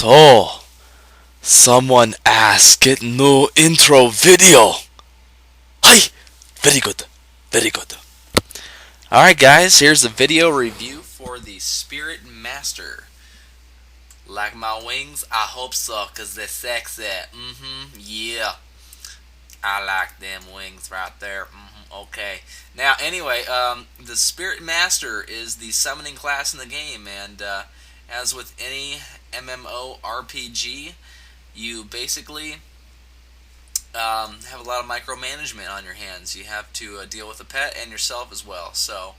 So, someone asked get new intro video. Hi, very good, very good. Alright guys, here's a video review for the Spiritmaster. Like my wings? I hope so, cause they're sexy. Yeah. I like them wings right there. Okay. Now, anyway, the Spiritmaster is the summoning class in the game, and as with any MMORPG, you basically have a lot of micromanagement on your hands. You have to deal with a pet and yourself as well. So,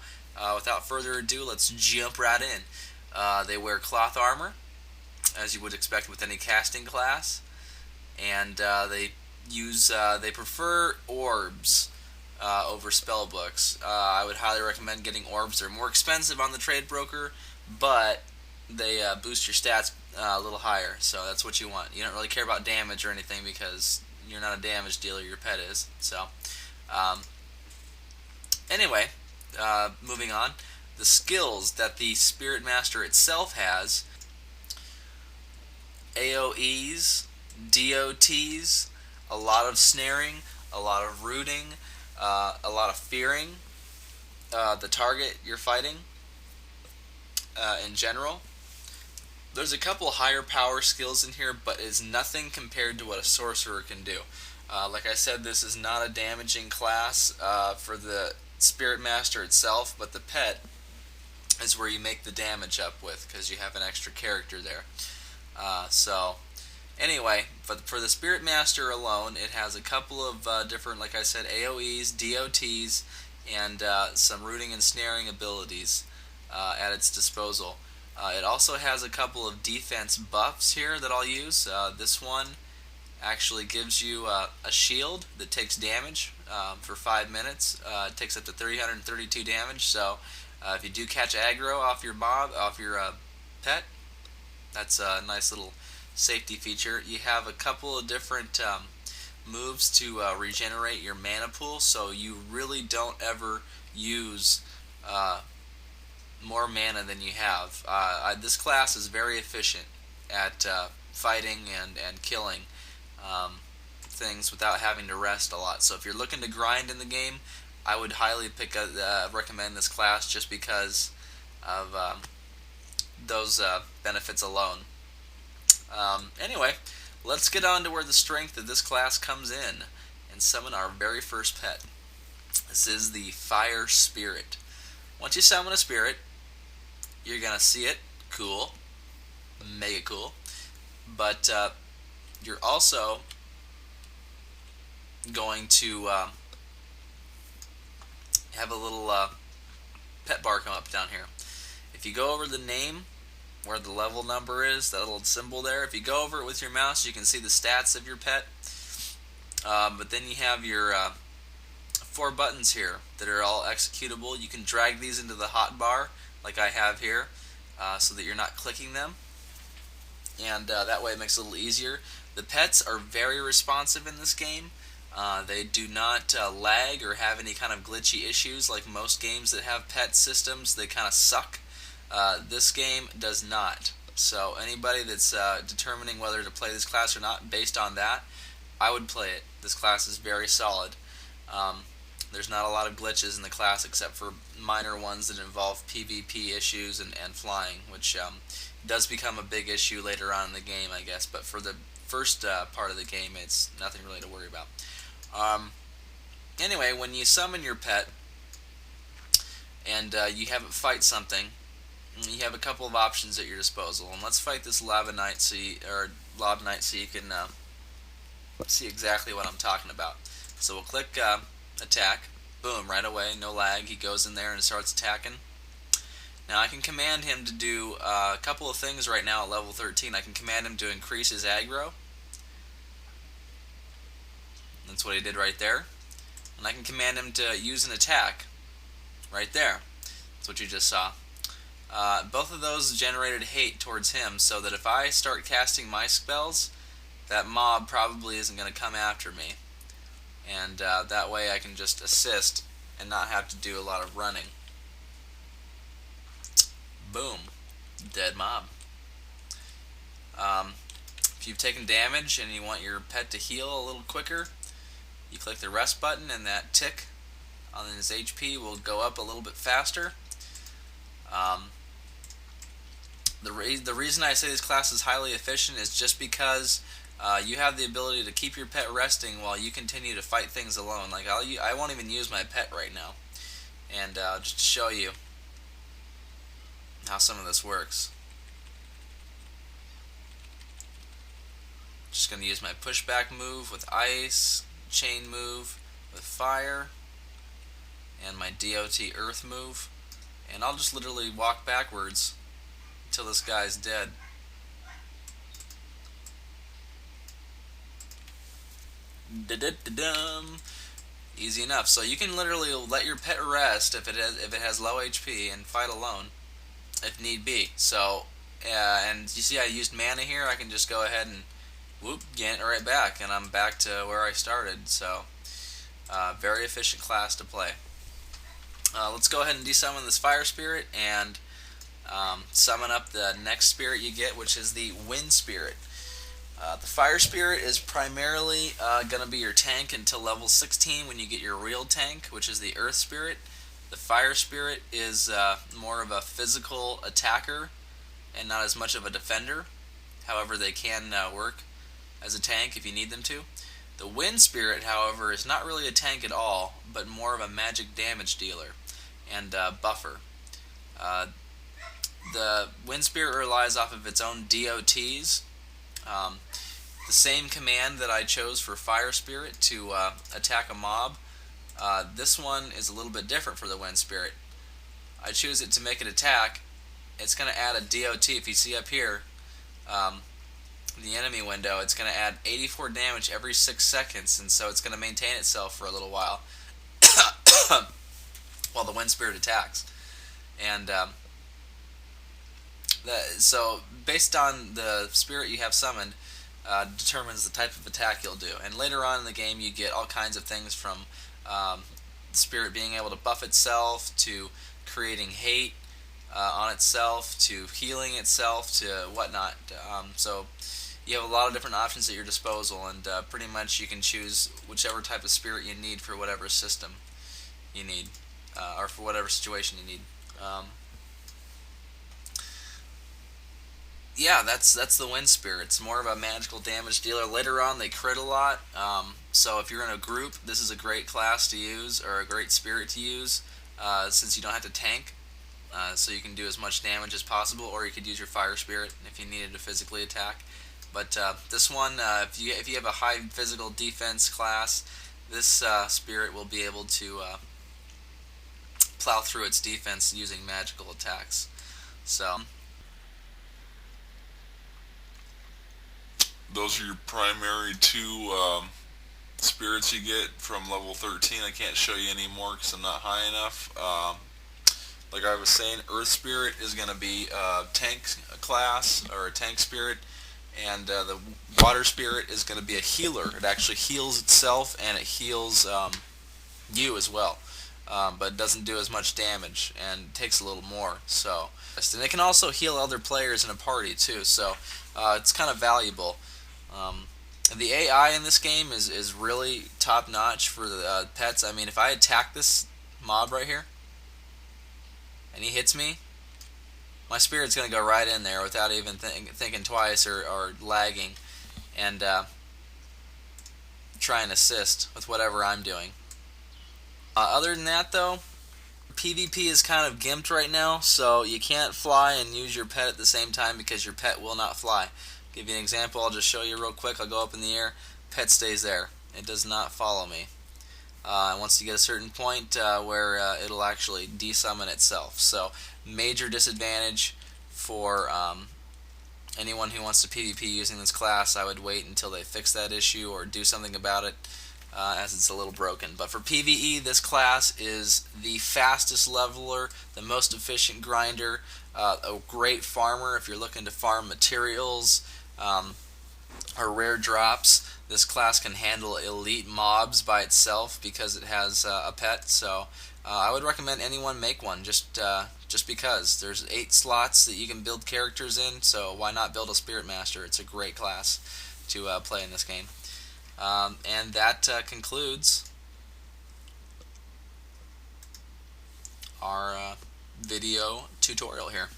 without further ado, let's jump right in. They wear cloth armor, as you would expect with any casting class, and they prefer orbs over spell books. I would highly recommend getting orbs. They're more expensive on the trade broker, but they boost your stats a little higher, so that's what you want. You don't really care about damage or anything because you're not a damage dealer, your pet is. So, anyway, moving on. The skills that the Spiritmaster itself has: AoEs, DOTs, a lot of snaring, a lot of rooting, a lot of fearing the target you're fighting in general. There's a couple higher power skills in here, but it's nothing compared to what a sorcerer can do. Like I said, this is not a damaging class for the Spiritmaster itself, but the pet is where you make the damage up with, because you have an extra character there. Anyway, for the Spiritmaster alone, it has a couple of different, like I said, AoEs, DOTs, and some rooting and snaring abilities at its disposal. It also has a couple of defense buffs here that I'll use. This one actually gives you a shield that takes damage for 5 minutes. It takes up to 332 damage, so if you do catch aggro off your pet, that's a nice little safety feature. You have a couple of different moves to regenerate your mana pool, so you really don't ever use more mana than you have. This class is very efficient at fighting and killing things without having to rest a lot. So if you're looking to grind in the game, I would highly recommend this class just because of those benefits alone. Anyway, let's get on to where the strength of this class comes in and summon our very first pet. This is the Fire Spirit. Once you summon a spirit, you're going to see it. Cool. Mega cool. But you're also going to have a little pet bar come up down here. If you go over the name, where the level number is, that little symbol there, if you go over it with your mouse, you can see the stats of your pet. But then you have your 4 buttons here that are all executable. You can drag these into the hotbar, like I have here, so that you're not clicking them. And that way it makes it a little easier. The pets are very responsive in this game. They do not lag or have any kind of glitchy issues like most games that have pet systems. They kind of suck. This game does not. So anybody that's determining whether to play this class or not based on that, I would play it. This class is very solid. There's not a lot of glitches in the class except for minor ones that involve PvP issues and flying, which does become a big issue later on in the game, I guess. But for the first part of the game, it's nothing really to worry about. Anyway, when you summon your pet and you have it fight something, you have a couple of options at your disposal. And let's fight this Lob Knight so you can see exactly what I'm talking about. So we'll click attack. Boom, right away, no lag. He goes in there and starts attacking. Now I can command him to do a couple of things right now at level 13. I can command him to increase his aggro. That's what he did right there. And I can command him to use an attack right there. That's what you just saw. Both of those generated hate towards him, so that if I start casting my spells, that mob probably isn't going to come after me. And that way I can just assist and not have to do a lot of running. Boom. Dead mob. If you've taken damage and you want your pet to heal a little quicker, you click the rest button and that tick on his HP will go up a little bit faster. The reason I say this class is highly efficient is just because you have the ability to keep your pet resting while you continue to fight things alone. Like I won't even use my pet right now, and just to show you how some of this works. Just going to use my pushback move with ice, chain move with fire, and my DOT earth move, and I'll just literally walk backwards until this guy's dead. Da-da-da-dum. Easy enough. So you can literally let your pet rest if it has low HP and fight alone if need be. So and you see I used mana here. I can just go ahead and whoop, get it right back, and I'm back to where I started. So very efficient class to play. Let's go ahead and desummon this fire spirit and summon up the next spirit you get, which is the wind spirit. The fire spirit is primarily going to be your tank until level 16 when you get your real tank, which is the earth spirit. The fire spirit is more of a physical attacker and not as much of a defender. However, they can work as a tank if you need them to. The wind spirit, however, is not really a tank at all, but more of a magic damage dealer and buffer. The wind spirit relies off of its own DOTs. The same command that I chose for fire spirit to attack a mob, this one is a little bit different for the wind spirit. I choose it to make it attack. It's going to add a DOT. If you see up here, the enemy window, it's going to add 84 damage every 6 seconds, and so it's going to maintain itself for a little while while the wind spirit attacks. And so based on the spirit you have summoned determines the type of attack you'll do. And later on in the game you get all kinds of things from the spirit being able to buff itself, to creating hate on itself, to healing itself, to whatnot. So you have a lot of different options at your disposal, and pretty much you can choose whichever type of spirit you need for whatever system you need, or for whatever situation you need. Yeah, that's the wind spirit. It's more of a magical damage dealer. Later on, they crit a lot. So if you're in a group, this is a great class to use, or a great spirit to use, since you don't have to tank. So you can do as much damage as possible, or you could use your fire spirit if you needed to physically attack. But this one, if you have a high physical defense class, this spirit will be able to plow through its defense using magical attacks. So those are your primary two spirits you get from level 13. I can't show you any more because I'm not high enough. Like I was saying, Earth Spirit is going to be a tank class, or a tank spirit, and the Water Spirit is going to be a healer. It actually heals itself, and it heals you as well, but it doesn't do as much damage, and takes a little more. So, and it can also heal other players in a party too, so it's kind of valuable. The AI in this game is really top notch for the pets. I mean, if I attack this mob right here, and he hits me, my spirit's going to go right in there without even thinking twice or lagging, and try and assist with whatever I'm doing. Other than that, though, PvP is kind of gimped right now, so you can't fly and use your pet at the same time because your pet will not fly. Give you an example. I'll just show you real quick. I'll go up in the air. Pet stays there. It does not follow me. Once you get a certain point where it'll actually desummon itself. So major disadvantage for anyone who wants to PvP using this class. I would wait until they fix that issue or do something about it, as it's a little broken. But for PvE, this class is the fastest leveler, the most efficient grinder, a great farmer if you're looking to farm materials or rare drops. This class can handle elite mobs by itself because it has a pet. So I would recommend anyone make one. Just just because there's 8 slots that you can build characters in, so why not build a Spiritmaster? It's a great class to play in this game. And that concludes our video tutorial here.